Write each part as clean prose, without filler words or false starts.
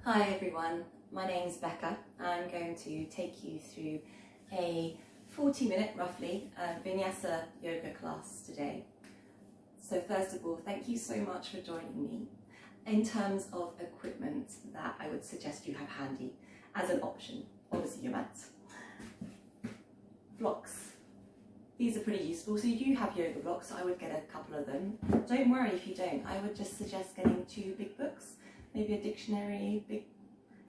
Hi everyone, my name's Becca. I'm going to take you through a 40-minute, roughly, vinyasa yoga class today. So first of all, thank you so much for joining me. In terms of equipment that I would suggest you have handy as an option, obviously your mats. Blocks. These are pretty useful, so you do have yoga blocks, so I would get a couple of them. Don't worry if you don't, I would just suggest getting 2 big books. Maybe a dictionary, big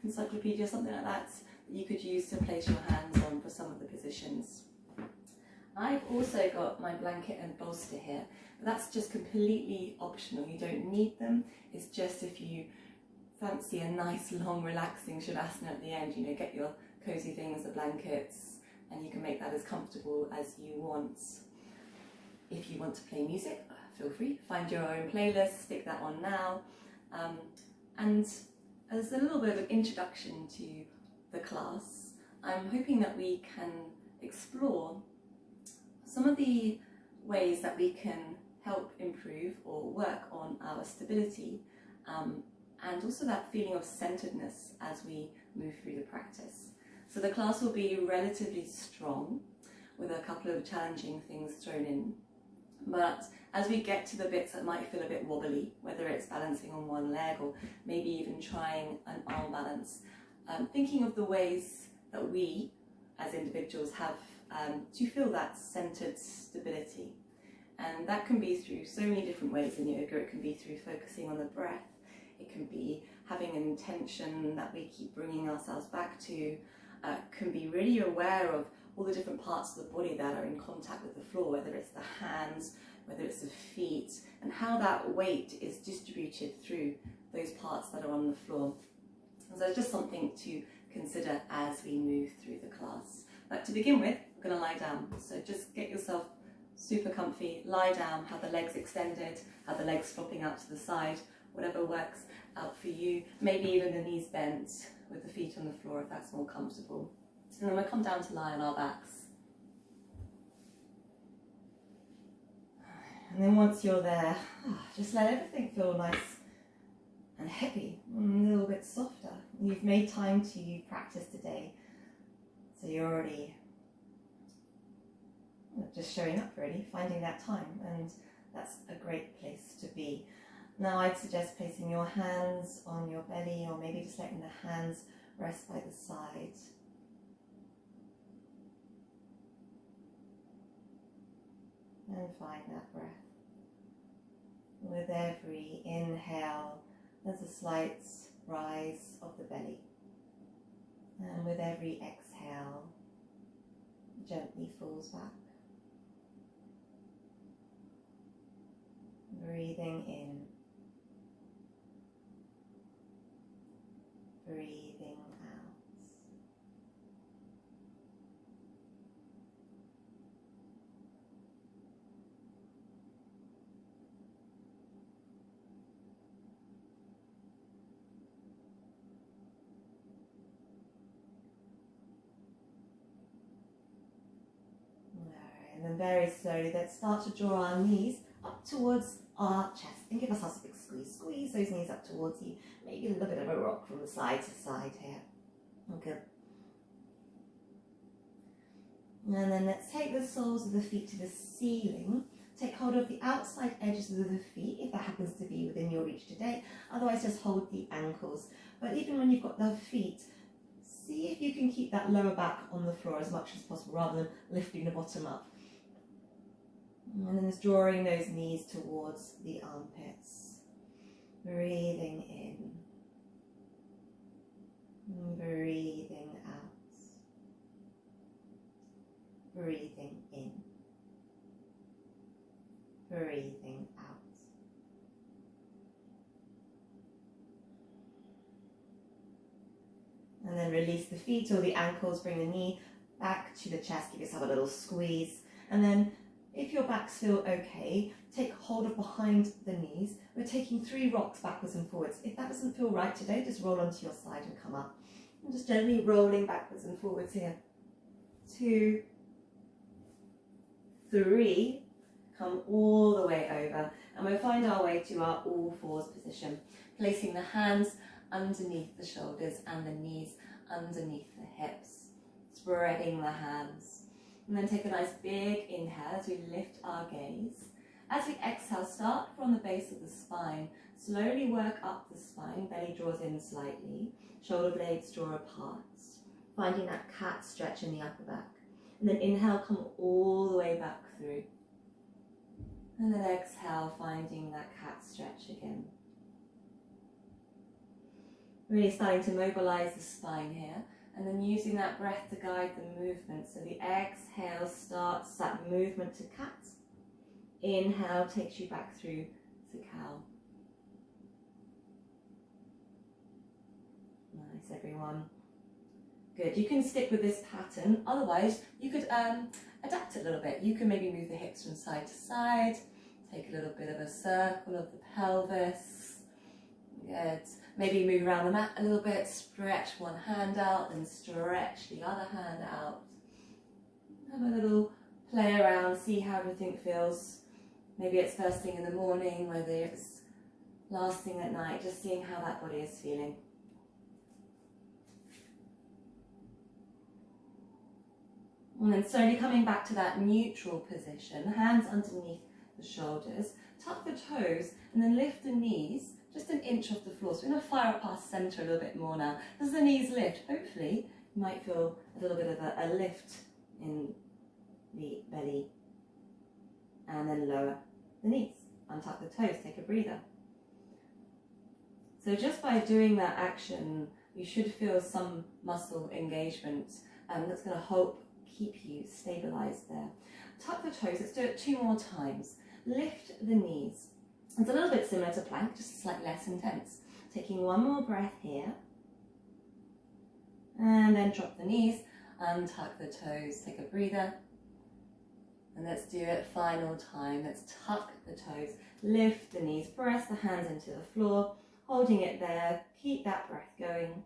encyclopedia, something like that you could use to place your hands on for some of the positions. I've also got my blanket and bolster here, but that's just completely optional. You don't need them. It's just if you fancy a nice, long, relaxing Shavasana at the end, you know, get your cozy things, the blankets, and you can make that as comfortable as you want. If you want to play music, feel free, find your own playlist, stick that on now. And as a little bit of an introduction to the class, I'm hoping that we can explore some of the ways that we can help improve or work on our stability and also that feeling of centeredness as we move through the practice. So the class will be relatively strong with a couple of challenging things thrown in. But as we get to the bits that might feel a bit wobbly, whether it's balancing on one leg or maybe even trying an arm balance, thinking of the ways that we as individuals have to feel that centered stability. And that can be through so many different ways in yoga. It can be through focusing on the breath. It can be having an intention that we keep bringing ourselves back to. Can be really aware of all the different parts of the body that are in contact with the floor, whether it's the hands, whether it's the feet, and how that weight is distributed through those parts that are on the floor. And so it's just something to consider as we move through the class. But to begin with, we're going to lie down. So just get yourself super comfy, lie down, have the legs extended, have the legs flopping out to the side, whatever works out for you. Maybe even the knees bent with the feet on the floor if that's more comfortable. And then we'll come down to lie on our backs. And then once you're there, just let everything feel nice and heavy, and a little bit softer. You've made time to practice today, so you're already just showing up really, finding that time, and that's a great place to be. Now I'd suggest placing your hands on your belly, or maybe just letting the hands rest by the side. And find that breath. With every inhale, there's a slight rise of the belly. And with every exhale, it gently falls back. Breathing in. Breathing out. And then very slowly, let's start to draw our knees up towards our chest and give ourselves a big squeeze. Squeeze those knees up towards you. Maybe a little bit of a rock from side to side here. Okay. And then let's take the soles of the feet to the ceiling. Take hold of the outside edges of the feet if that happens to be within your reach today. Otherwise, just hold the ankles. But even when you've got the feet, see if you can keep that lower back on the floor as much as possible rather than lifting the bottom up. And then just drawing those knees towards the armpits. Breathing in. Breathing out. Breathing in. Breathing out. And then release the feet or the ankles, bring the knee back to the chest, give yourself a little squeeze. And then if your backs feel okay, take hold of behind the knees. We're taking 3 rocks backwards and forwards. If that doesn't feel right today, just roll onto your side and come up. And just gently rolling backwards and forwards here. 2, 3, come all the way over. And we'll find our way to our all fours position. Placing the hands underneath the shoulders and the knees underneath the hips. Spreading the hands. And then take a nice big inhale as we lift our gaze. As we exhale, start from the base of the spine. Slowly work up the spine, belly draws in slightly, shoulder blades draw apart. Finding that cat stretch in the upper back. And then inhale, come all the way back through. And then exhale, finding that cat stretch again. Really starting to mobilize the spine here. And then using that breath to guide the movement. So the exhale starts that movement to cat. Inhale takes you back through to cow. Nice, everyone. Good. You can stick with this pattern. Otherwise, you could adapt it a little bit. You can maybe move the hips from side to side. Take a little bit of a circle of the pelvis. Good. Maybe move around the mat a little bit. Stretch one hand out and stretch the other hand out. Have a little play around. See how everything feels. Maybe it's first thing in the morning, whether it's last thing at night. Just seeing how that body is feeling. And then slowly coming back to that neutral position, hands underneath the shoulders, tuck the toes and then lift the knees just an inch off the floor. So we're going to fire up our centre a little bit more now. As the knees lift, hopefully you might feel a little bit of a lift in the belly. And then lower the knees, untuck the toes, take a breather. So just by doing that action, you should feel some muscle engagement that's going to help keep you stabilized there. Tuck the toes, let's do it 2 more times. Lift the knees. It's a little bit similar to plank, just slightly less intense. Taking 1 more breath here. And then drop the knees, untuck the toes, take a breather. And let's do it final time. Let's tuck the toes, lift the knees, press the hands into the floor, holding it there. Keep that breath going.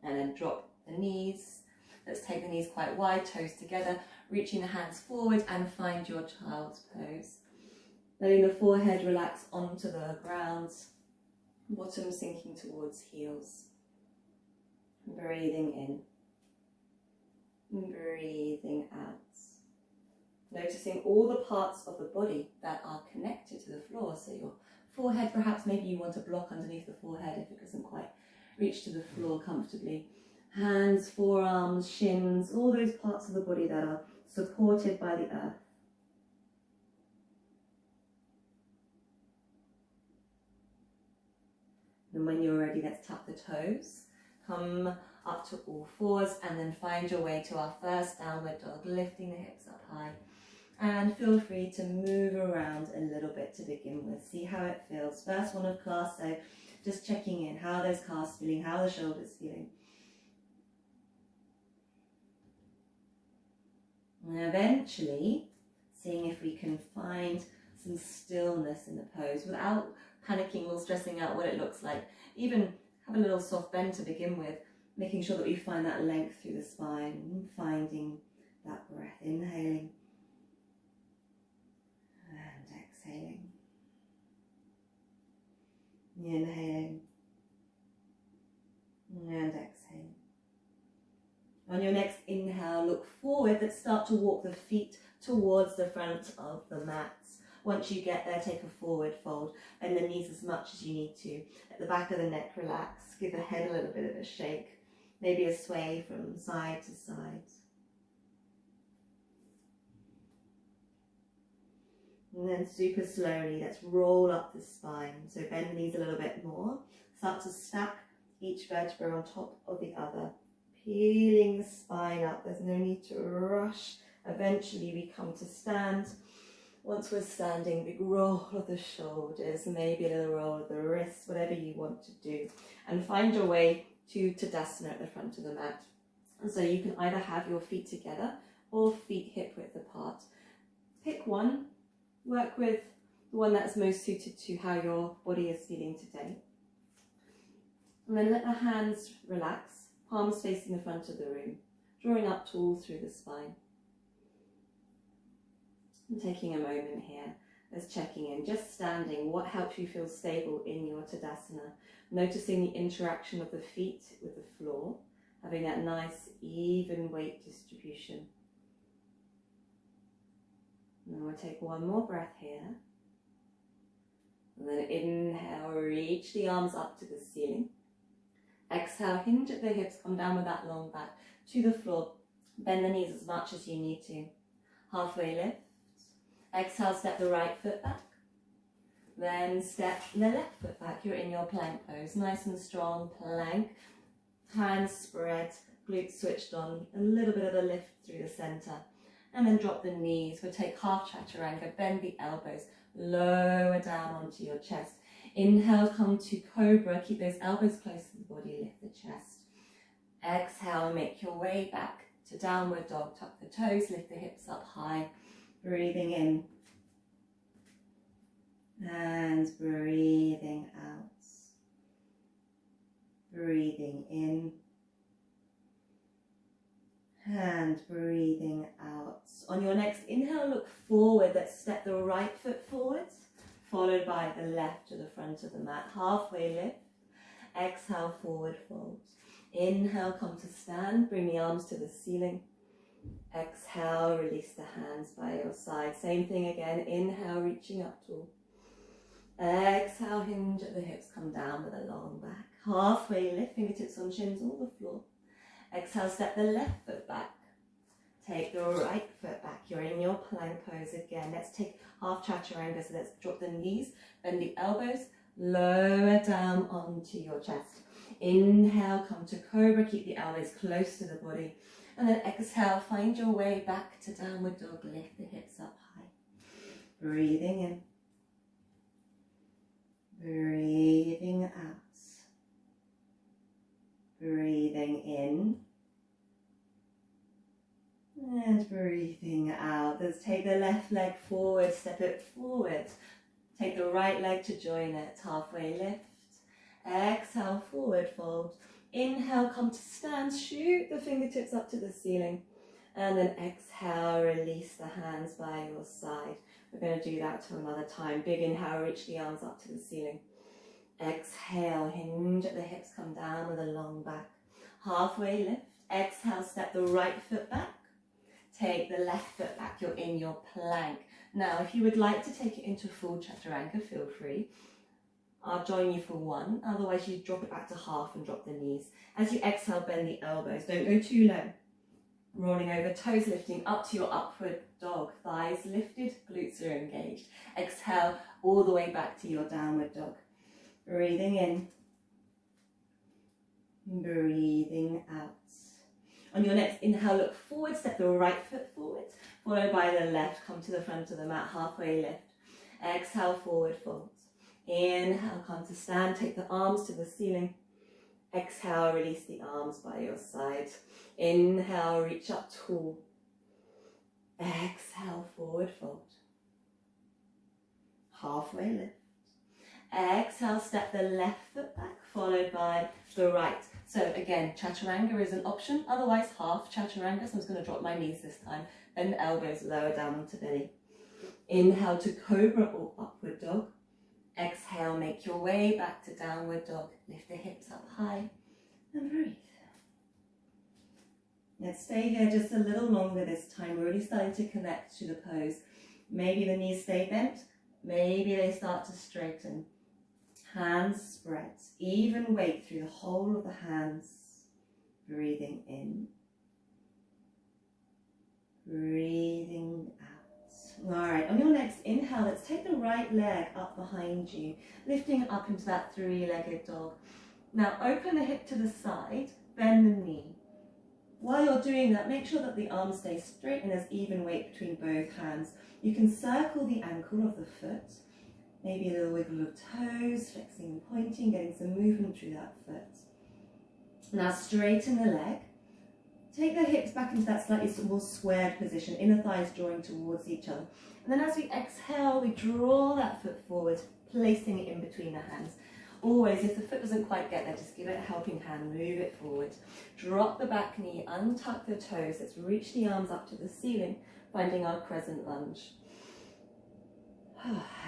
And then drop the knees. Let's take the knees quite wide, toes together, reaching the hands forward and find your child's pose. Letting the forehead relax onto the ground, bottom sinking towards heels. Breathing in, breathing out. Noticing all the parts of the body that are connected to the floor. So your forehead, perhaps maybe you want a block underneath the forehead if it doesn't quite reach to the floor comfortably. Hands, forearms, shins, all those parts of the body that are supported by the earth. And when you're ready, let's tuck the toes. Come up to all fours and then find your way to our first downward dog, lifting the hips up high. And feel free to move around a little bit to begin with. See how it feels. First one of class, so just checking in. How are those calves feeling? How are the shoulders feeling? And eventually, seeing if we can find some stillness in the pose without panicking or stressing out what it looks like. Even have a little soft bend to begin with, making sure that we find that length through the spine, finding that breath, inhaling and exhaling. Inhaling and exhaling. On your next inhale, look forward. Let's start to walk the feet towards the front of the mat. Once you get there, take a forward fold. Bend the knees as much as you need to. Let the back of the neck relax. Give the head a little bit of a shake. Maybe a sway from side to side. And then super slowly, let's roll up the spine. So bend the knees a little bit more. Start to stack each vertebra on top of the other. Peeling the spine up. There's no need to rush. Eventually we come to stand. Once we're standing, big roll of the shoulders, maybe a little roll of the wrists, whatever you want to do. And find your way to Tadasana at the front of the mat. And so you can either have your feet together or feet hip width apart. Pick one, work with the one that's most suited to how your body is feeling today. And then let the hands relax, palms facing the front of the room, drawing up tall through the spine. And taking a moment here, As checking in, just standing, what helps you feel stable in your Tadasana? Noticing the interaction of the feet with the floor, having that nice even weight distribution. And we'll take one more breath here. And then inhale, reach the arms up to the ceiling. Exhale, hinge at the hips, come down with that long back to the floor. Bend the knees as much as you need to. Halfway lift. Exhale, step the right foot back. Then step the left foot back. You're in your plank pose. Nice and strong plank. Hands spread, glutes switched on. A little bit of a lift through the center. And then drop the knees. We'll take half Chaturanga. Bend the elbows. Lower down onto your chest. Inhale, come to Cobra. Keep those elbows close to the body. Lift the chest. Exhale, make your way back to downward dog. Tuck the toes, lift the hips up high. Breathing in. And breathing out. Breathing in. And breathing out. On your next inhale, look forward. Let's step the right foot forward, followed by the left to the front of the mat. Halfway lift. Exhale, forward fold. Inhale, come to stand. Bring the arms to the ceiling. Exhale, release the hands by your side. Same thing again. Inhale, reaching up tall. Exhale, hinge at the hips. Come down with a long back. Halfway lift, fingertips on shins on the floor. Exhale, step the left foot back. Take the right foot back. You're in your plank pose again. Let's take half Chaturanga. So let's drop the knees, bend the elbows, lower down onto your chest. Inhale, come to Cobra. Keep the elbows close to the body. And then exhale, find your way back to downward dog. Lift the hips up high. Breathing in. Breathing out. Breathing in. And breathing out. Let's take the left leg forward, step it forward. Take the right leg to join it. Halfway lift. Exhale, forward fold. Inhale, come to stand. Shoot the fingertips up to the ceiling. And then exhale, release the hands by your side. We're going to do that to another time. Big inhale, reach the arms up to the ceiling. Exhale, hinge at the hips, come down with a long back. Halfway lift. Exhale, step the right foot back. Take the left foot back. You're in your plank. Now, if you would like to take it into full Chaturanga, feel free. I'll join you for one. Otherwise, you drop it back to half and drop the knees. As you exhale, bend the elbows. Don't go too low. Rolling over, toes lifting up to your upward dog. Thighs lifted, glutes are engaged. Exhale all the way back to your downward dog. Breathing in. Breathing out. On your next inhale, look forward, step the right foot forward, followed by the left, come to the front of the mat, halfway lift. Exhale, forward fold. Inhale, come to stand, take the arms to the ceiling. Exhale, release the arms by your side. Inhale, reach up tall. Exhale, forward fold. Halfway lift. Exhale, step the left foot back, followed by the right. So again, Chaturanga is an option, otherwise half Chaturanga. So I'm just going to drop my knees this time. Bend the elbows lower down onto belly. Inhale to Cobra or upward dog. Exhale, make your way back to downward dog. Lift the hips up high and breathe. Let's stay here just a little longer this time. We're really starting to connect to the pose. Maybe the knees stay bent. Maybe they start to straighten. Hands spread. Even weight through the whole of the hands. Breathing in. Breathing out. Alright, on your next inhale, let's take the right leg up behind you, lifting it up into that three-legged dog. Now open the hip to the side, bend the knee. While you're doing that, make sure that the arms stay straight and there's even weight between both hands. You can circle the ankle of the foot, maybe a little wiggle of toes, flexing and pointing, getting some movement through that foot. Now straighten the leg. Take the hips back into that slightly more squared position, inner thighs drawing towards each other. And then as we exhale, we draw that foot forward, placing it in between the hands. Always, if the foot doesn't quite get there, just give it a helping hand, move it forward. Drop the back knee, untuck the toes. Let's reach the arms up to the ceiling, finding our Crescent Lunge.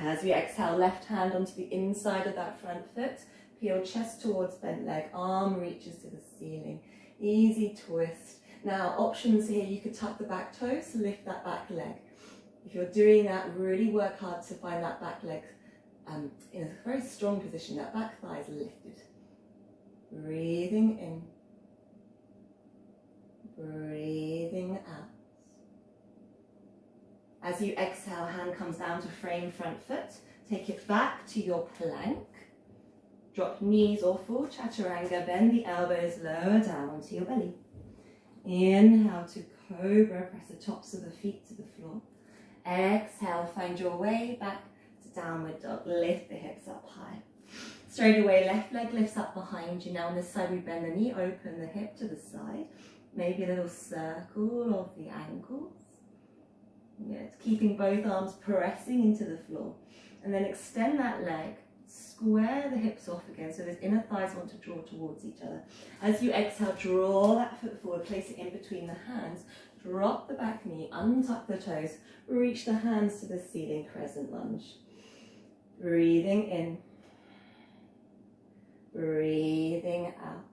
As we exhale, left hand onto the inside of that front foot. Peel chest towards bent leg, arm reaches to the ceiling. Easy twist. Now, options here, you could tuck the back toes, lift that back leg. If you're doing that, really work hard to find that back leg in a very strong position, that back thigh is lifted. Breathing in, breathing out. As you exhale, hand comes down to frame front foot. Take it back to your plank. Drop knees or full Chaturanga, bend the elbows lower down onto your belly. Inhale to Cobra, press the tops of the feet to the floor. Exhale, find your way back to downward dog. Lift the hips up high. Straight away, left leg lifts up behind you. Now on this side, we bend the knee, open the hip to the side. Maybe a little circle of the ankles. Good. Keeping both arms pressing into the floor. And then extend that leg. Square the hips off again so those inner thighs want to draw towards each other. As you exhale, draw that foot forward, place it in between the hands. Drop the back knee, untuck the toes, reach the hands to the ceiling, Crescent Lunge. Breathing in, breathing out.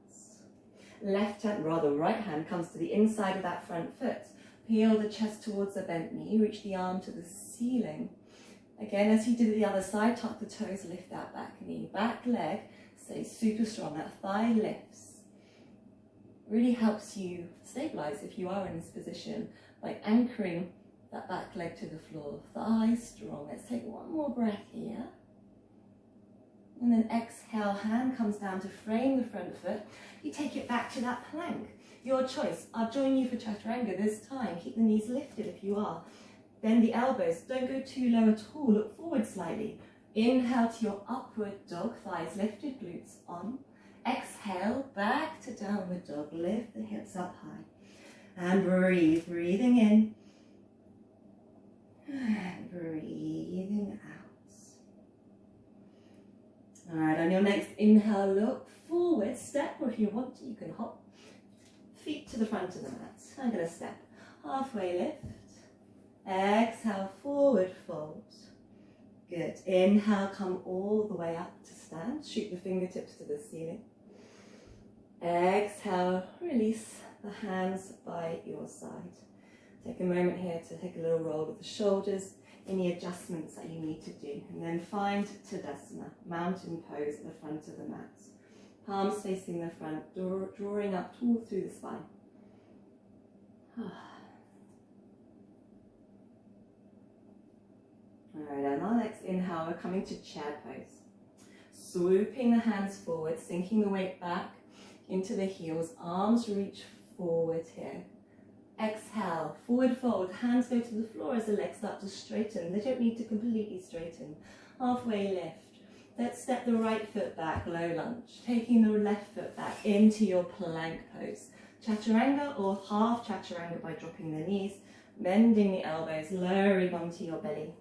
Left hand, rather right hand, comes to the inside of that front foot. Peel the chest towards the bent knee, reach the arm to the ceiling. Again, as you did the other side, tuck the toes, lift that back knee. Back leg stays super strong, that thigh lifts. Really helps you stabilize if you are in this position by anchoring that back leg to the floor. Thigh strong. Let's take one more breath here. And then exhale, hand comes down to frame the front foot. You take it back to that plank. Your choice. I'll join you for Chaturanga this time. Keep the knees lifted if you are. Bend the elbows, don't go too low at all, look forward slightly. Inhale to your upward dog, thighs lifted, glutes on. Exhale, back to downward dog, lift the hips up high. And breathe, breathing in. And breathing out. All right, on your next inhale, look forward, step, or if you want to, you can hop. Feet to the front of the mat. I'm going to step, halfway lift. Exhale, forward fold. Good. Inhale, come all the way up to stand. Shoot the fingertips to the ceiling. Exhale, release the hands by your side. Take a moment here to take a little roll with the shoulders, any adjustments that you need to do. And then find Tadasana, mountain pose at the front of the mat. Palms facing the front, drawing up all through the spine. Alright, and our next inhale, we're coming to chair pose. Swooping the hands forward, sinking the weight back into the heels, arms reach forward here. Exhale, forward fold, hands go to the floor as the legs start to straighten. They don't need to completely straighten. Halfway lift. Let's step the right foot back, low lunge. Taking the left foot back into your plank pose. Chaturanga or half Chaturanga by dropping the knees, bending the elbows, lowering onto your belly.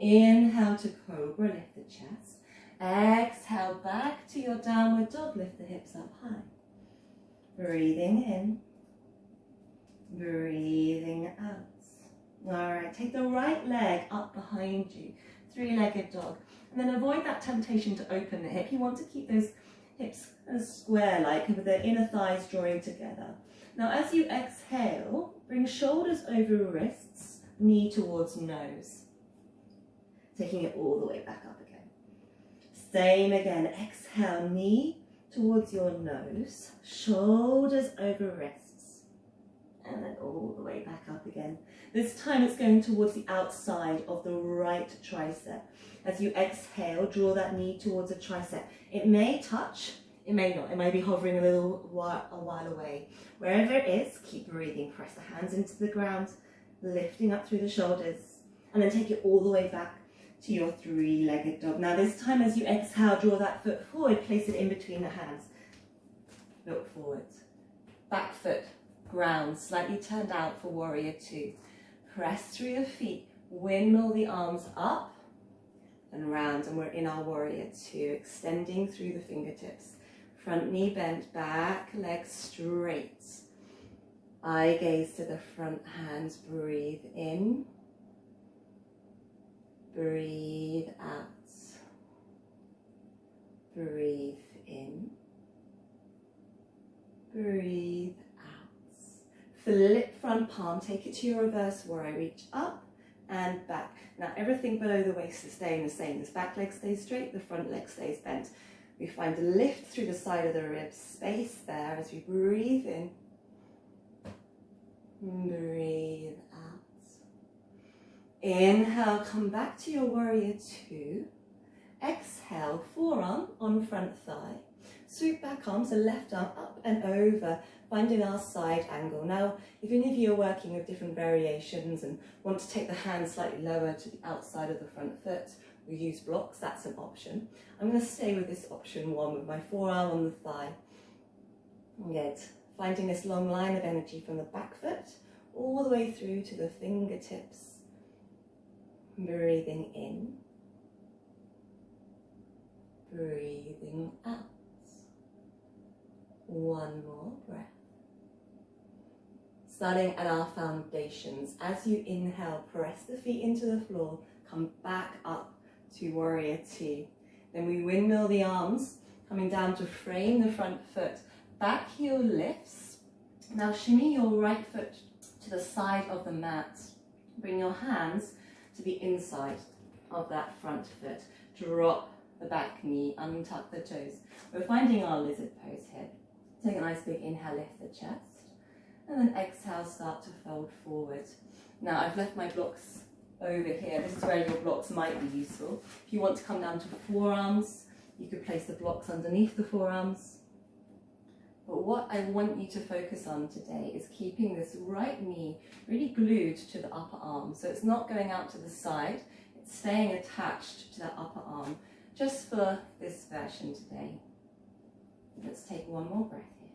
Inhale to Cobra, lift the chest. Exhale, back to your downward dog, lift the hips up high. Breathing in, breathing out. All right, take the right leg up behind you, three-legged dog. And then avoid that temptation to open the hip. You want to keep those hips as square-like with the inner thighs drawing together. Now, as you exhale, bring shoulders over wrists, knee towards nose. Taking it all the way back up again. Same again, exhale, knee towards your nose, shoulders over wrists, and then all the way back up again. This time it's going towards the outside of the right tricep. As you exhale, draw that knee towards the tricep. It may touch, it may not, it may be hovering a while away. Wherever it is, keep breathing, press the hands into the ground, lifting up through the shoulders, and then take it all the way back to your three-legged dog. Now this time as you exhale, draw that foot forward, place it in between the hands. Look forward. Back foot, ground, slightly turned out for warrior two. Press through your feet, windmill the arms up and round, and we're in our warrior two, extending through the fingertips. Front knee bent, back leg straight. Eye gaze to the front, hands breathe in. Breathe out. Breathe in. Breathe out. Flip front palm, take it to your reverse warrior. Reach up and back. Now everything below the waist is staying the same. This back leg stays straight, the front leg stays bent. We find a lift through the side of the ribs, space there as we breathe in. Breathe out. Inhale, come back to your warrior two. Exhale, forearm on front thigh. Sweep back arm, so left arm up and over, finding our side angle. Now, if any of you are working with different variations and want to take the hand slightly lower to the outside of the front foot, we use blocks, that's an option. I'm going to stay with this option one with my forearm on the thigh. Good. Finding this long line of energy from the back foot all the way through to the fingertips. Breathing in. Breathing out. One more breath. Starting at our foundations. As you inhale, press the feet into the floor, come back up to warrior two. Then we windmill the arms, coming down to frame the front foot. Back heel lifts. Now shimmy your right foot to the side of the mat. Bring your hands to the inside of that front foot. Drop the back knee, untuck the toes. We're finding our lizard pose here. Take a nice big inhale, lift the chest. And then exhale, start to fold forward. Now I've left my blocks over here. This is where your blocks might be useful. If you want to come down to forearms, you could place the blocks underneath the forearms. But what I want you to focus on today is keeping this right knee really glued to the upper arm. So it's not going out to the side, it's staying attached to that upper arm, just for this version today. Let's take one more breath here.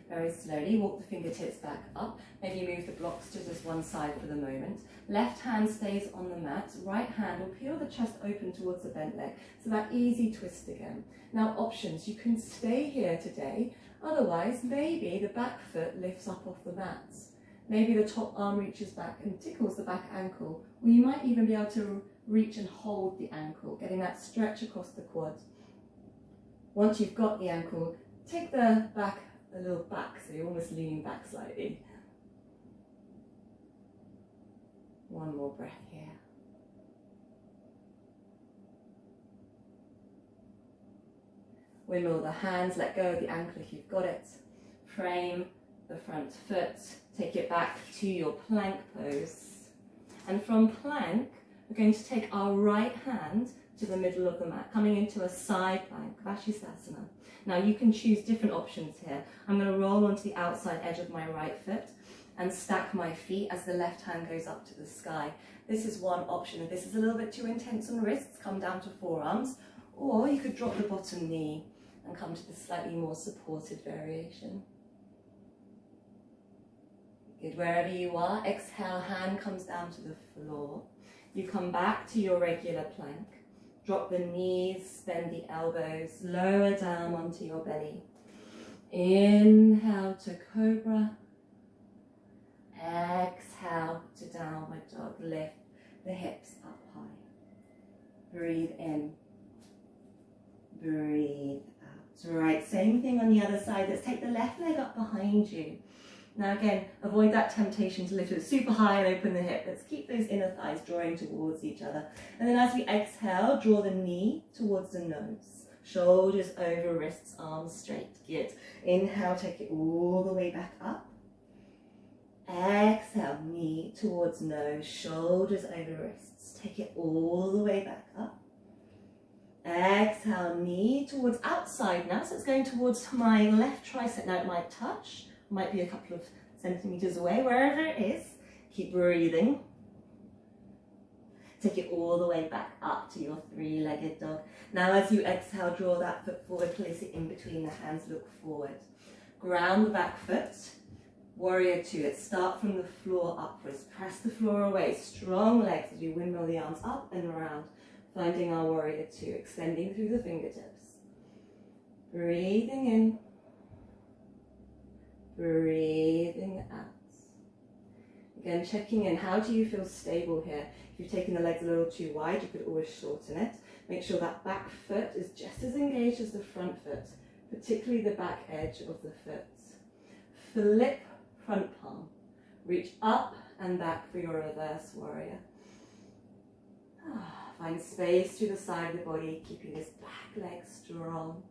Very slowly, walk the fingertips back up. Maybe move the blocks to just one side for the moment. Left hand stays on the mat. Right hand will peel the chest open towards the bent leg. So that easy twist again. Now options, you can stay here today. Otherwise, maybe the back foot lifts up off the mat. Maybe the top arm reaches back and tickles the back ankle. Or you might even be able to reach and hold the ankle, getting that stretch across the quad. Once you've got the ankle, take the back a little back, so you're almost leaning back slightly. One more breath here. Windmill the hands, let go of the ankle if you've got it. Frame the front foot, take it back to your plank pose. And from plank, we're going to take our right hand to the middle of the mat, coming into a side plank, Tadasana. Now you can choose different options here. I'm going to roll onto the outside edge of my right foot and stack my feet as the left hand goes up to the sky. This is one option. If this is a little bit too intense on wrists, come down to forearms, or you could drop the bottom knee and come to the slightly more supported variation. Good, wherever you are, exhale, hand comes down to the floor. You come back to your regular plank. Drop the knees, bend the elbows, lower down onto your belly. Inhale to Cobra. Exhale to downward dog. Lift the hips up high. Breathe in. Breathe out. Right, same thing on the other side. Let's take the left leg up behind you. Now again, avoid that temptation to lift it super high and open the hip. Let's keep those inner thighs drawing towards each other. And then as we exhale, draw the knee towards the nose. Shoulders over, wrists, arms straight. Good. Inhale, take it all the way back up. Exhale, knee towards nose, shoulders over wrists. Take it all the way back up. Exhale, knee towards outside now. So it's going towards my left tricep. Now it might touch. Might be a couple of centimeters away, wherever it is. Keep breathing. Take it all the way back up to your three-legged dog. Now as you exhale, draw that foot forward, place it in between the hands, look forward. Ground the back foot, warrior two. Let's start from the floor upwards. Press the floor away, strong legs as you windmill the arms up and around. Finding our warrior two, extending through the fingertips. Breathing in, breathing out. Again, checking in, how do you feel stable here? If you've taken the legs a little too wide, you could always shorten it. Make sure that back foot is just as engaged as the front foot, particularly the back edge of the foot. Flip front palm. Reach up and back for your reverse warrior. Find space to the side of the body, keeping this back leg strong.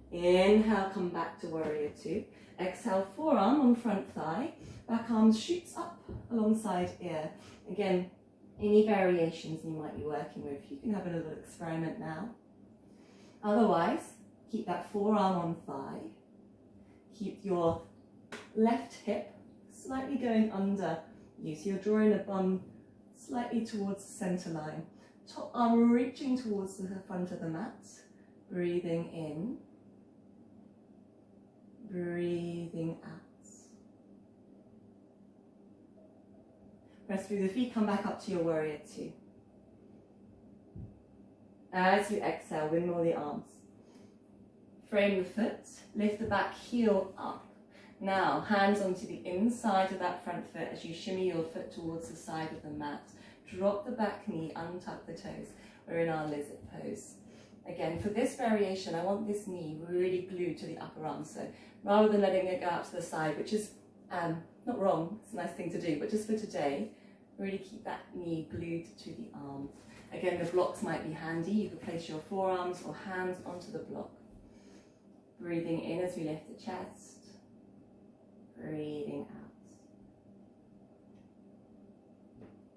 Inhale, come back to warrior two. Exhale, forearm on front thigh. Back arm shoots up alongside ear. Again, any variations you might be working with, you can have a little experiment now. Otherwise, keep that forearm on thigh. Keep your left hip slightly going under you. So you're drawing the bum slightly towards the center line. Top arm reaching towards the front of the mat. Breathing in. Breathing out. Press through the feet, come back up to your warrior two. As you exhale, windmill the arms. Frame the foot, lift the back heel up. Now, hands onto the inside of that front foot as you shimmy your foot towards the side of the mat. Drop the back knee, untuck the toes. We're in our lizard pose. Again, for this variation, I want this knee really glued to the upper arm. So rather than letting it go out to the side, which is not wrong, it's a nice thing to do, but just for today, really keep that knee glued to the arm. Again, the blocks might be handy. You could place your forearms or hands onto the block. Breathing in as we lift the chest. Breathing out.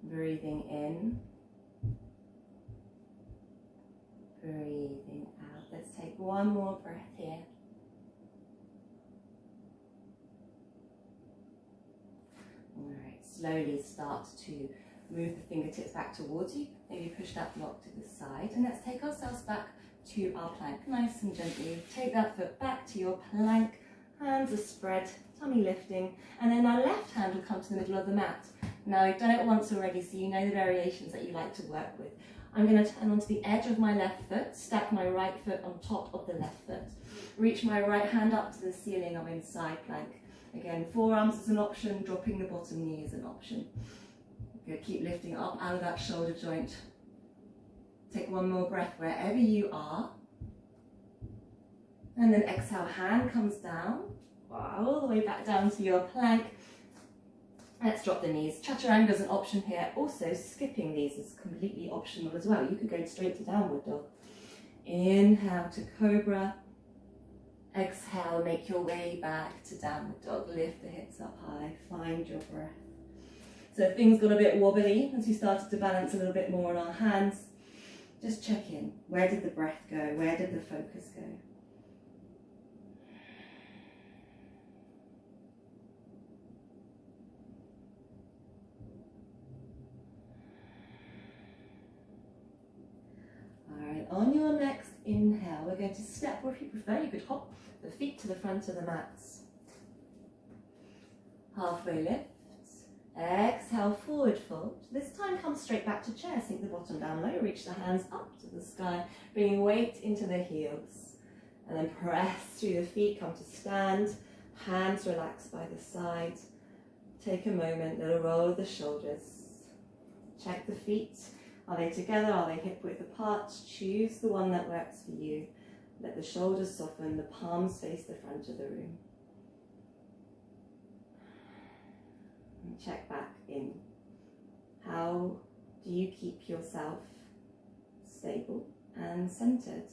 Breathing in. Breathing out. Let's take one more breath here. Alright, slowly start to move the fingertips back towards you. Maybe push that block to the side. And let's take ourselves back to our plank. Nice and gently. Take that foot back to your plank. Hands are spread, tummy lifting. And then our left hand will come to the middle of the mat. Now, we've done it once already, so you know the variations that you like to work with. I'm going to turn onto the edge of my left foot, stack my right foot on top of the left foot. Reach my right hand up to the ceiling of inside plank. Again, forearms is an option, dropping the bottom knee is an option. Good, keep lifting up out of that shoulder joint. Take one more breath wherever you are. And then exhale, hand comes down, all the way back down to your plank. Let's drop the knees. Chaturanga is an option here. Also, skipping these is completely optional as well. You could go straight to downward dog. Inhale to Cobra. Exhale, make your way back to downward dog. Lift the hips up high. Find your breath. So if things got a bit wobbly as we started to balance a little bit more on our hands, just check in. Where did the breath go? Where did the focus go? On your next inhale, we're going to step, or if you prefer, you could hop the feet to the front of the mats. Halfway lift. Exhale, forward fold. This time come straight back to chair. Sink the bottom down low. Reach the hands up to the sky, bringing weight into the heels. And then press through the feet, come to stand. Hands relax by the side. Take a moment, little roll of the shoulders. Check the feet. Are they together? Are they hip width apart? Choose the one that works for you. Let the shoulders soften, the palms face the front of the room. And check back in. How do you keep yourself stable and centered?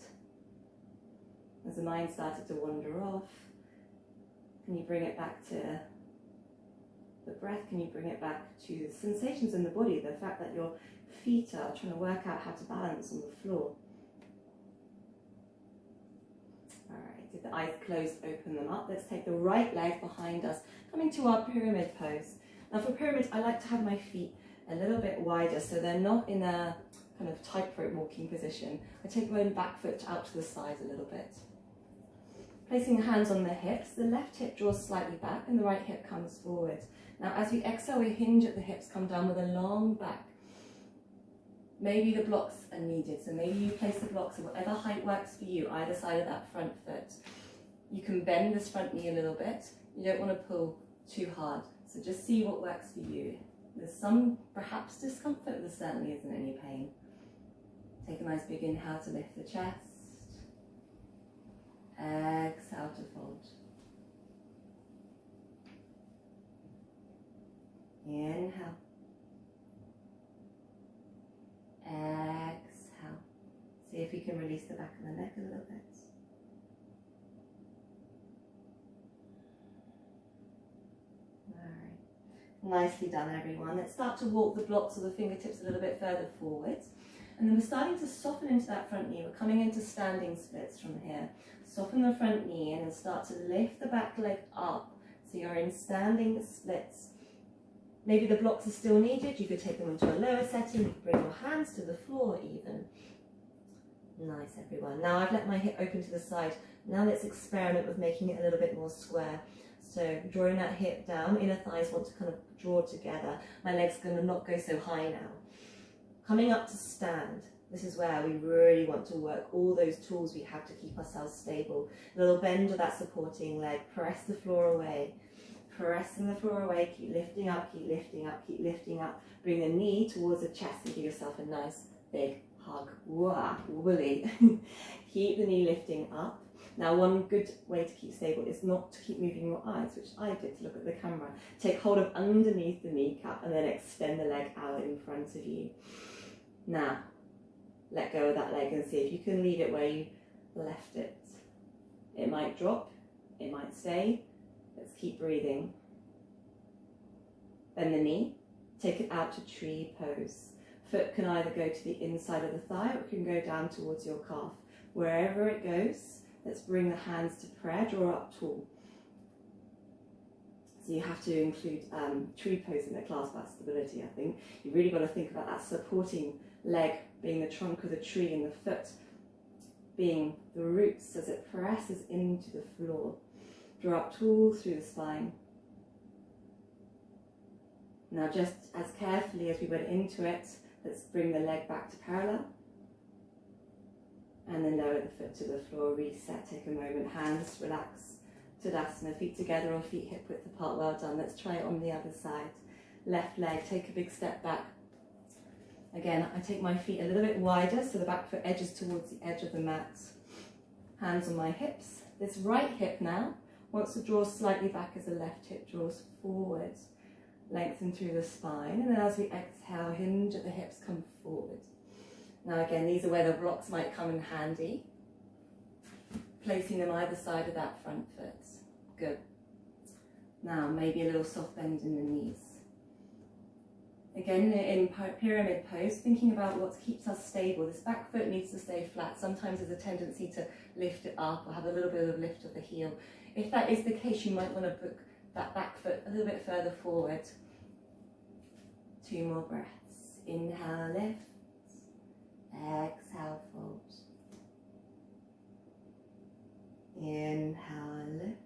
As the mind started to wander off, can you bring it back to the breath? Can you bring it back to the sensations in the body? The fact that your feet are trying to work out how to balance on the floor. Alright, with the eyes closed, open them up. Let's take the right leg behind us, coming to our pyramid pose. Now for pyramid, I like to have my feet a little bit wider so they're not in a kind of tightrope walking position. I take my back foot out to the side a little bit. Placing the hands on the hips, the left hip draws slightly back and the right hip comes forward. Now as we exhale, we hinge at the hips, come down with a long back. maybe the blocks are needed. So maybe you place the blocks at whatever height works for you, either side of that front foot. You can bend this front knee a little bit. You don't want to pull too hard. So just see what works for you. There's some perhaps discomfort, there certainly isn't any pain. Take a nice big inhale to lift the chest. Exhale to fold. Inhale. Exhale. See if you can release the back of the neck a little bit. Nicely done, everyone. Let's start to walk the blocks or the fingertips a little bit further forward. And then we're starting to soften into that front knee. We're coming into standing splits from here. Soften the front knee and then start to lift the back leg up. So you're in standing splits. Maybe the blocks are still needed. You could take them into a lower setting. You could bring your hands to the floor even. Nice, everyone. Now I've let my hip open to the side. Now let's experiment with making it a little bit more square. So drawing that hip down, inner thighs want to kind of draw together. My leg's going to not go so high now. Coming up to stand. This is where we really want to work all those tools we have to keep ourselves stable. A little bend of that supporting leg. Press the floor away. Pressing the floor away. Keep lifting up, keep lifting up, keep lifting up. Bring the knee towards the chest and give yourself a nice big hug. Wah, wobbly. Keep the knee lifting up. Now, one good way to keep stable is not to keep moving your eyes, which I did to look at the camera. Take hold of underneath the kneecap and then extend the leg out in front of you. Now, let go of that leg and see if you can leave it where you left it. It might drop, it might stay. Let's keep breathing. Bend the knee, take it out to tree pose. Foot can either go to the inside of the thigh or it can go down towards your calf. Wherever it goes, let's bring the hands to prayer, draw up tall. So you have to include tree pose in the class about stability, I think. You've really got to think about that supporting leg being the trunk of the tree and the foot being the roots as it presses into the floor. Draw up tall through the spine. Now just as carefully as we went into it, let's bring the leg back to parallel. And then lower the foot to the floor, reset, take a moment, hands relax. Tadasana, feet together or feet hip width apart, well done. Let's try it on the other side. Left leg, take a big step back. Again, I take my feet a little bit wider so the back foot edges towards the edge of the mat. Hands on my hips. This right hip now wants to draw slightly back as the left hip draws forward. Lengthen through the spine, and then as we exhale, hinge at the hips, come forward. Now again, these are where the blocks might come in handy. Placing them either side of that front foot. Good. Now maybe a little soft bend in the knees. Again, in pyramid pose, thinking about what keeps us stable. This back foot needs to stay flat. Sometimes there's a tendency to lift it up or have a little bit of lift of the heel. If that is the case, you might want to book that back foot a little bit further forward. 2 more breaths. Inhale, lift. Exhale, fold. Inhale, lift.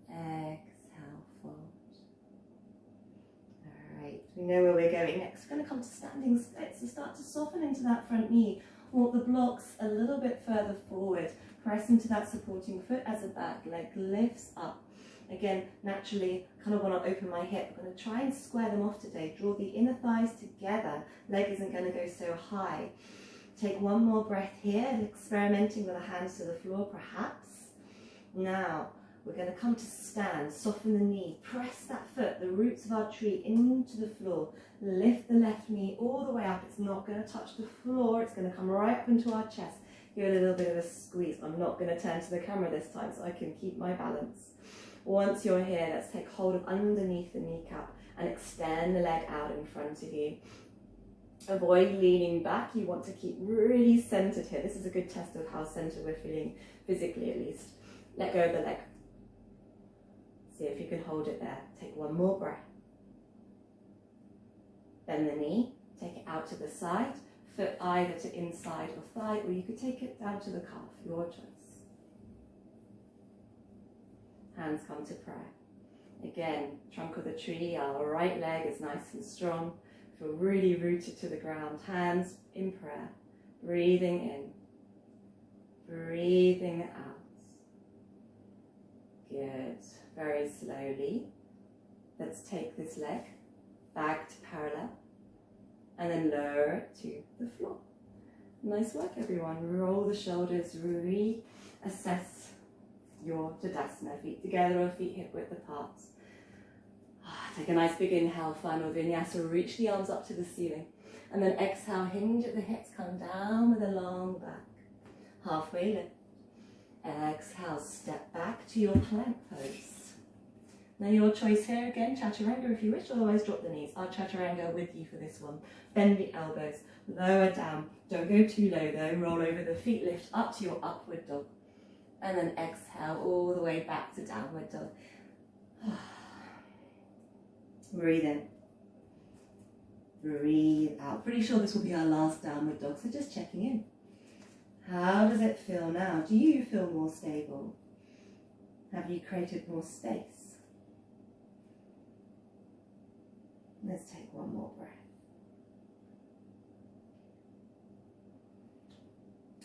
Exhale, fold. Alright, we know where we're going next. We're going to come to standing splits and start to soften into that front knee. Walk the blocks a little bit further forward. Press into that supporting foot as the back leg lifts up. Again, naturally, kind of want to open my hip. I'm going to try and square them off today. Draw the inner thighs together. Leg isn't going to go so high. Take one more breath here, experimenting with the hands to the floor, perhaps. Now, we're going to come to stand. Soften the knee. Press that foot, the roots of our tree, into the floor. Lift the left knee all the way up. It's not going to touch the floor. It's going to come right up into our chest. Give it a little bit of a squeeze. I'm not going to turn to the camera this time so I can keep my balance. Once you're here, let's take hold of underneath the kneecap and extend the leg out in front of you. Avoid leaning back. You want to keep really centered here. This is a good test of how centered we're feeling, physically at least. Let go of the leg. See if you can hold it there. Take one more breath. Bend the knee. Take it out to the side. Foot either to inside or thigh, or you could take it down to the calf, your choice. Hands come to prayer. Again, trunk of the tree, our right leg is nice and strong. Feel really rooted to the ground. Hands in prayer. Breathing in. Breathing out. Good. Very slowly. Let's take this leg back to parallel and then lower it to the floor. Nice work, everyone. Roll the shoulders, reassess your Tadasana. Feet together or feet hip width apart. Take a nice big inhale, final vinyasa. Reach the arms up to the ceiling. And then exhale, hinge at the hips, come down with a long back. Halfway lift. Exhale, step back to your plank pose. Now your choice here again, Chaturanga if you wish, otherwise drop the knees. Our Chaturanga with you for this one. Bend the elbows, lower down. Don't go too low though, roll over the feet, lift up to your upward dog. And then exhale all the way back to downward dog. Breathe in. Breathe out. Pretty sure this will be our last downward dog, so just checking in. How does it feel now? Do you feel more stable? Have you created more space? Let's take one more breath.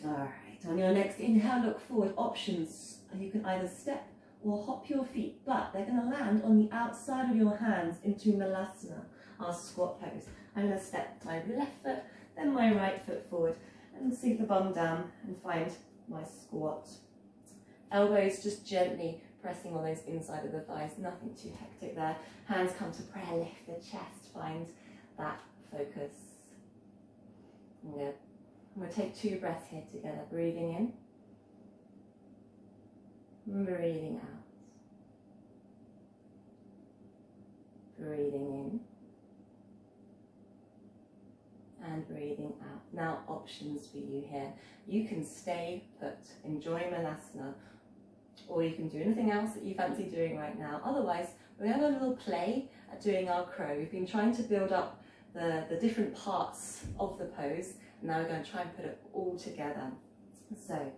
Alright, on your next inhale, look forward. Options, you can either step or hop your feet, but they're going to land on the outside of your hands into Malasana, our squat pose. I'm going to step my left foot, then my right foot forward, and sink the bum down and find my squat. Elbows just gently pressing on those inside of the thighs, nothing too hectic there. Hands come to prayer, lift the chest, find that focus. I'm going to take 2 breaths here together, breathing in, breathing out, breathing in, and breathing out. Now options for you here. You can stay put, enjoy Malasana, or you can do anything else that you fancy doing right now. Otherwise, we're going to have a little play at doing our crow. We've been trying to build up the different parts of the pose, and now we're going to try and put it all together. So,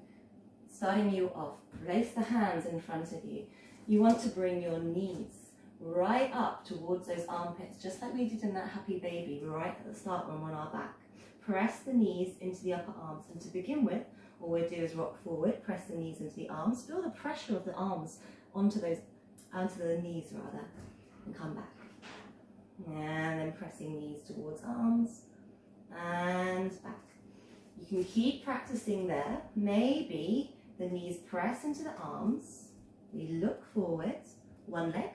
starting you off, place the hands in front of you. You want to bring your knees right up towards those armpits, just like we did in that happy baby, right at the start when we're on our back. Press the knees into the upper arms, and to begin with, all we'll do is rock forward, press the knees into the arms, feel the pressure of the arms onto the knees rather, and come back. And then pressing knees towards arms, and back. You can keep practicing there. Maybe the knees press into the arms, we look forward, one leg,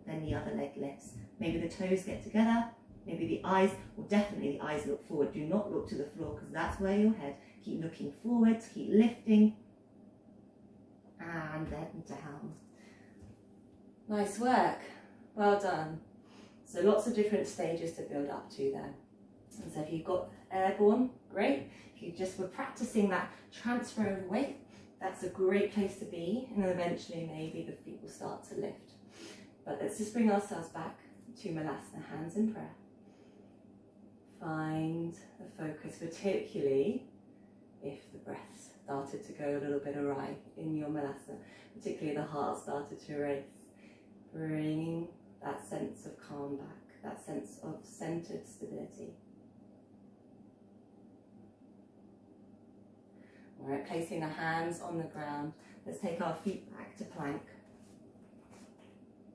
then the other leg lifts. Maybe the toes get together, maybe the eyes, well definitely the eyes look forward. Do not look to the floor because that's where you'll head. Keep looking forward, keep lifting, and then down. Nice work, well done. So lots of different stages to build up to there. And so if you've got airborne, great. If you just were practicing that transfer of weight, that's a great place to be. And then eventually maybe the feet will start to lift. But let's just bring ourselves back to Malasana, hands in prayer. Find the focus, particularly if the breath started to go a little bit awry in your Malasana, particularly the heart started to race. Bringing that sense of calm back, that sense of centered stability. All right, placing the hands on the ground. Let's take our feet back to plank.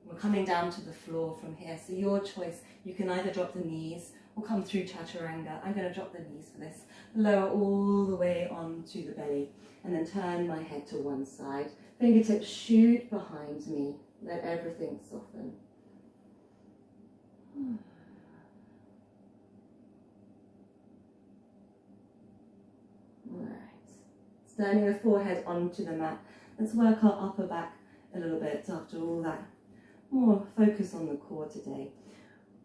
We're coming down to the floor from here, so your choice. You can either drop the knees or come through Chaturanga. I'm going to drop the knees for this. Lower all the way onto the belly and then turn my head to one side. Fingertips shoot behind me. Let everything soften. Alright. Turning the forehead onto the mat. Let's work our upper back a little bit after all that. More focus on the core today.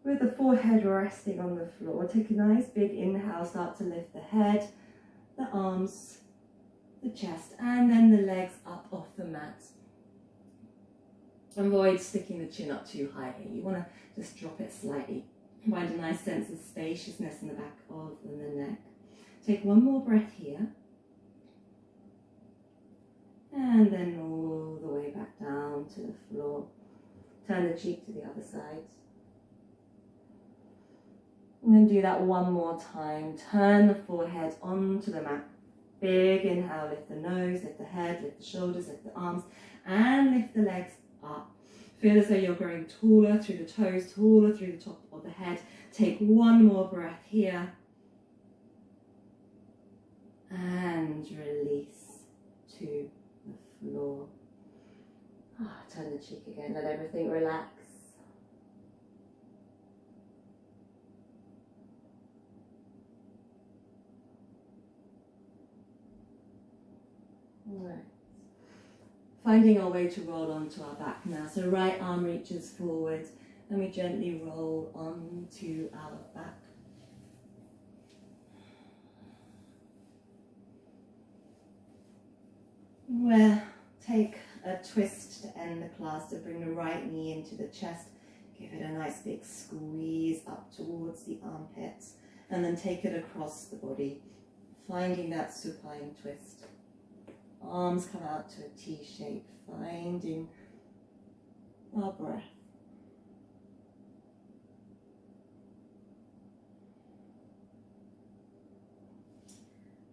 With the forehead resting on the floor, take a nice big inhale, start to lift the head, the arms, the chest, and then the legs up off the mat. Avoid sticking the chin up too high here. You want to just drop it slightly. Find a nice sense of spaciousness in the back of the neck. Take one more breath here. And then all the way back down to the floor. Turn the cheek to the other side. And then do that one more time. Turn the forehead onto the mat. Big inhale, lift the nose, lift the head, lift the shoulders, lift the arms, and lift the legs up. Feel as though you're growing taller through the toes, taller through the top of the head. Take one more breath here. And release to the floor. Turn the cheek again, let everything relax. Right. Finding our way to roll onto our back now. So right arm reaches forward and we gently roll onto our back. We'll take a twist to end the class, to bring the right knee into the chest. Give it a nice big squeeze up towards the armpits and then take it across the body, finding that supine twist. Arms come out to a T shape, finding our breath.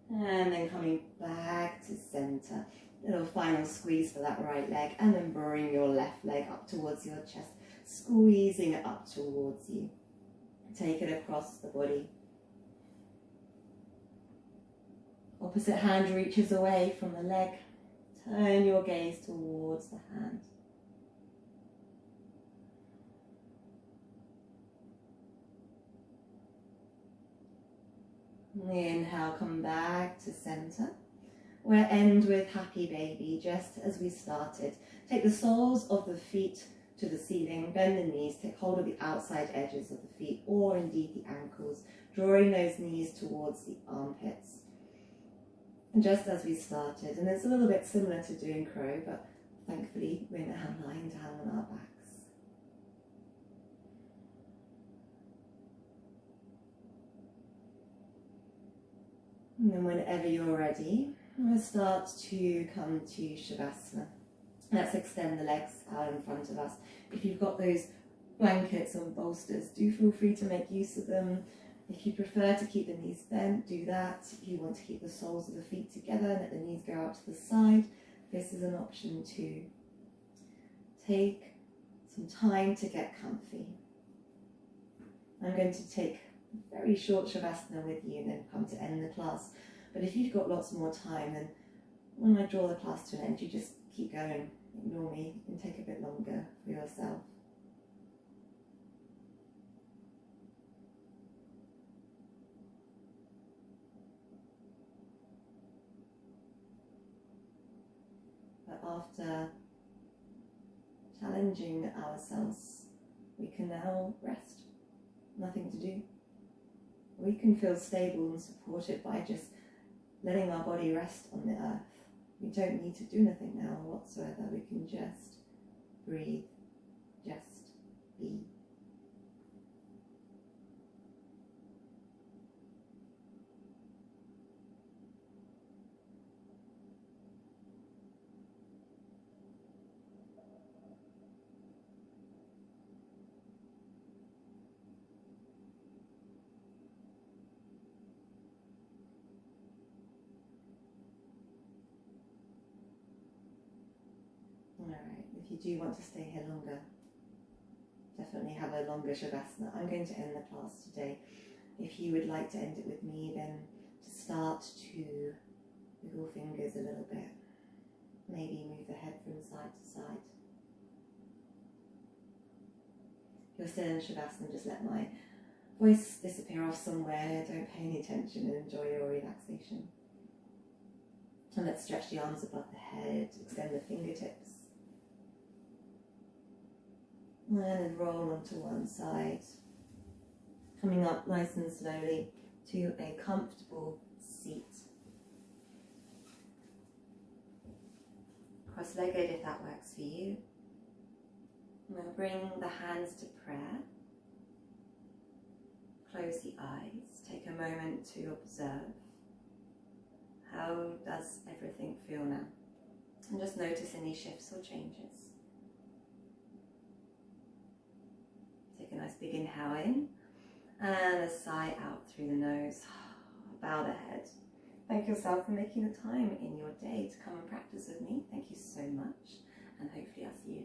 And then coming back to center. Little final squeeze for that right leg, and then bring your left leg up towards your chest, squeezing it up towards you. Take it across the body. Opposite hand reaches away from the leg. Turn your gaze towards the hand. Inhale, come back to center. We'll end with happy baby, just as we started. Take the soles of the feet to the ceiling, bend the knees, take hold of the outside edges of the feet, or indeed the ankles, drawing those knees towards the armpits. And just as we started, and it's a little bit similar to doing crow, but thankfully we're now lying down on our backs. And then whenever you're ready, we'll start to come to Shavasana. Let's extend the legs out in front of us. If you've got those blankets or bolsters, do feel free to make use of them. If you prefer to keep the knees bent, do that. If you want to keep the soles of the feet together and let the knees go out to the side, this is an option too. Take some time to get comfy. I'm going to take a very short Shavasana with you and then come to end the class. But if you've got lots more time, then when I draw the class to an end, you just keep going, ignore me, and take a bit longer for yourself. But after challenging ourselves, we can now rest. Nothing to do. We can feel stable and supported by just letting our body rest on the earth. We don't need to do anything now whatsoever. We can just breathe, just be. Alright, if you do want to stay here longer, definitely have a longer Shavasana. I'm going to end the class today. If you would like to end it with me, then to start to wiggle fingers a little bit. Maybe move the head from side to side. If you're still in Shavasana, just let my voice disappear off somewhere. Don't pay any attention and enjoy your relaxation. And let's stretch the arms above the head, extend the fingertips. And then roll onto one side. Coming up nice and slowly to a comfortable seat. Cross-legged if that works for you. Now bring the hands to prayer. Close the eyes. Take a moment to observe. How does everything feel now? And just notice any shifts or changes. Take a nice big inhale in And a sigh out through the nose. Bow the head. Thank yourself for making the time in your day to come and practice with me. Thank you so much. And hopefully I'll see you